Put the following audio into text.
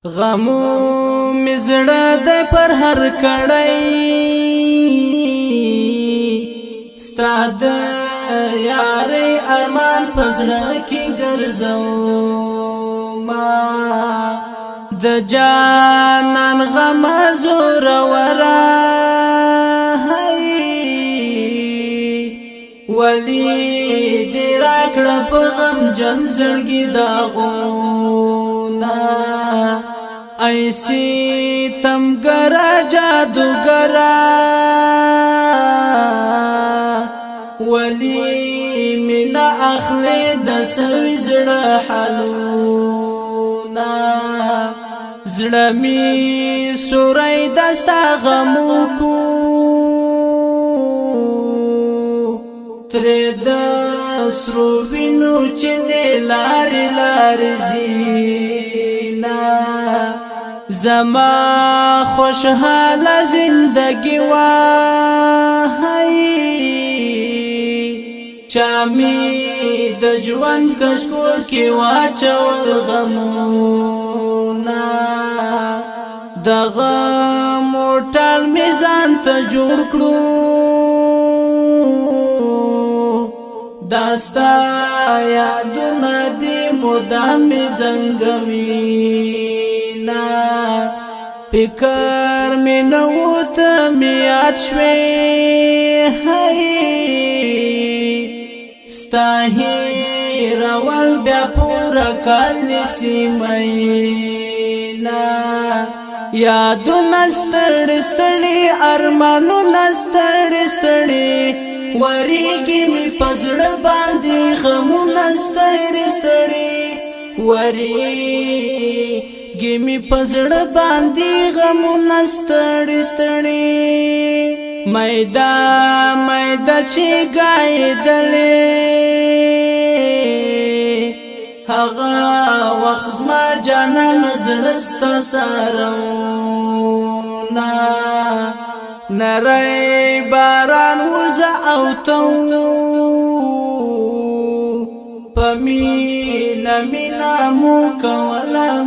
غمو مزړه د پر هر کړی ستاد یاري ارمان پزړه کې ګرځو ما د جانان غم زور ورا ولی دی راکړه په غم جن زړګي داغونا ایسی تمګرا جادوګرا ولی مینا اخلی د سوي زړه حالونا زړه می سورای دستا غمو کو ترې د سرو وینو چنه لارې لارې زینا زما خوشحاله زندگی وای چامی د ژوند کچکول کې واچول غمونا دغه موټر میزان ته جوړ کړو داستا یادونه دی مدام زنګوینا فکر می نوت میات شوی ستاهی راول بیا پورا کال نسیمینا یادونه ستړي ستړي ارمانونه ستړي ستړي وریږي می پزړه باندې غمونه ستړي ستړي وریږي می پزړه باندې غمونه ستړي ستړي مېدا مېدا چې ګایدلې هغه وخت ما جانان زړستا سارونه نری باران وزا او تو پمینا مینا مو کولا